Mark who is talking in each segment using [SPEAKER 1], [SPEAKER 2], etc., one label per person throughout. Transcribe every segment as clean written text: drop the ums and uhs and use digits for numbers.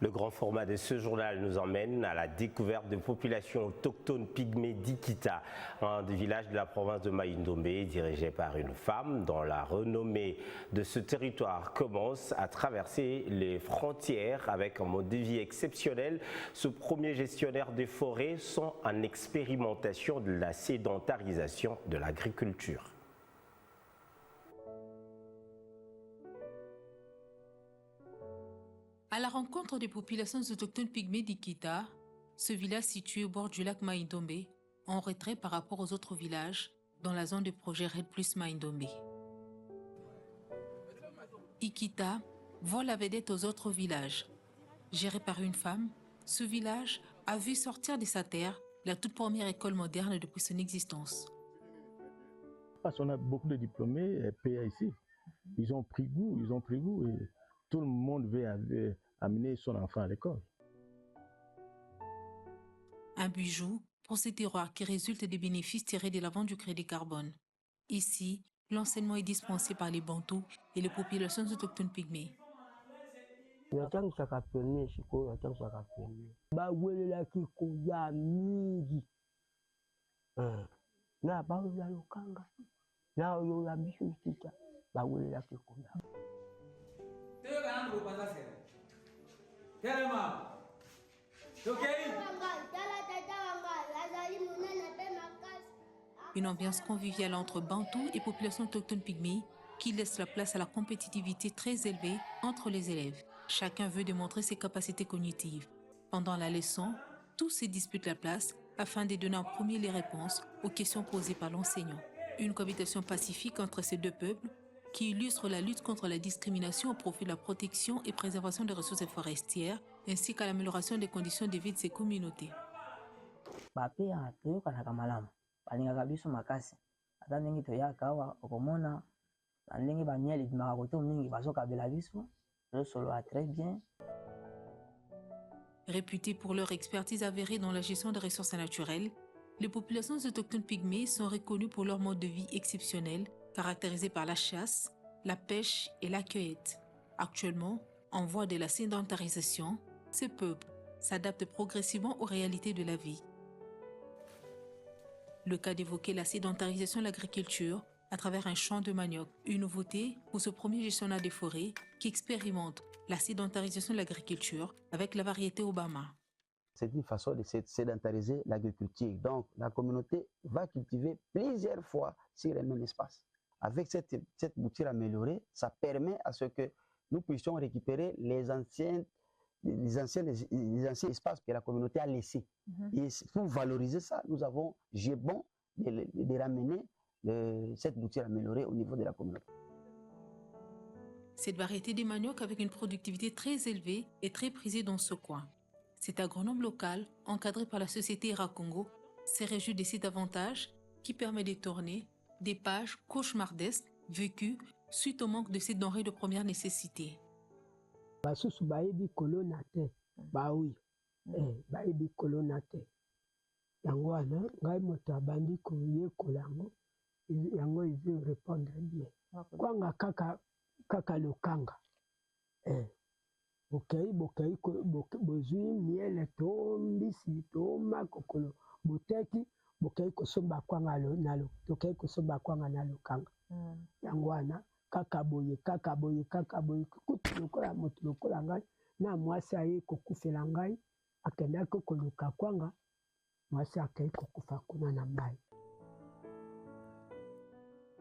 [SPEAKER 1] Le grand format de ce journal nous emmène à la découverte de populations autochtones pygmées d'Ikita, un des villages de la province de Mai-Ndombe, dirigé par une femme dont la renommée de ce territoire commence à traverser les frontières avec un mode de vie exceptionnel. Ce premier gestionnaire des forêts sont en expérimentation de la sédentarisation de l'agriculture.
[SPEAKER 2] À la rencontre des populations autochtones pygmées d'Ikita, ce village situé au bord du lac Mai-Ndombe, en retrait par rapport aux autres villages dans la zone de projet Red Plus Mai-Ndombe. Ikita vole la vedette aux autres villages. Géré par une femme, ce village a vu sortir de sa terre la toute première école moderne depuis son existence.
[SPEAKER 3] Parce qu'on a beaucoup de diplômés PA ici. Ils ont pris goût et tout le monde veut amener son enfant à l'école.
[SPEAKER 2] Un bijou pour ces terroirs qui résultent des bénéfices tirés de la vente du crédit carbone. Ici, l'enseignement est dispensé par les Bantous et les populations autochtones pygmées. Une ambiance conviviale entre Bantous et populations autochtones pygmées qui laisse la place à la compétitivité très élevée entre les élèves. Chacun veut démontrer ses capacités cognitives. Pendant la leçon, tous se disputent la place afin de donner en premier les réponses aux questions posées par l'enseignant. Une cohabitation pacifique entre ces deux peuples qui illustre la lutte contre la discrimination au profit de la protection et préservation des ressources forestières ainsi qu'à l'amélioration des conditions de vie de ces communautés. Réputés pour leur expertise avérée dans la gestion des ressources naturelles, les populations autochtones pygmées sont reconnues pour leur mode de vie exceptionnel, caractérisé par la chasse, la pêche et la cueillette. Actuellement, en voie de la sédentarisation, ces peuples s'adaptent progressivement aux réalités de la vie. Le cas d'évoquer la sédentarisation de l'agriculture à travers un champ de manioc, une nouveauté pour ce premier gestionnaire des forêts qui expérimente la sédentarisation de l'agriculture avec la variété Obama.
[SPEAKER 4] C'est une façon de sédentariser l'agriculture. Donc, la communauté va cultiver plusieurs fois sur le même espace. Avec cette bouture améliorée, ça permet à ce que nous puissions récupérer les anciens espaces que la communauté a laissés. Et pour valoriser ça, nous avons jugé bon de ramener cette bouture améliorée au niveau de la communauté.
[SPEAKER 2] Cette variété de manioc avec une productivité très élevée est très prisée dans ce coin. Cet agronome local, encadré par la société Iracongo, s'est réjoui de cet avantage qui permet de tourner des pages cauchemardesques vécues suite au manque de ces denrées de première nécessité.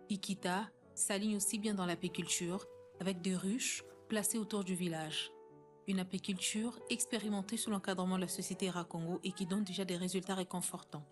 [SPEAKER 2] Ikita s'aligne aussi bien dans l'apiculture avec des ruches placées autour du village. Une apiculture expérimentée sous l'encadrement de la société Iracongo et qui donne déjà des résultats réconfortants.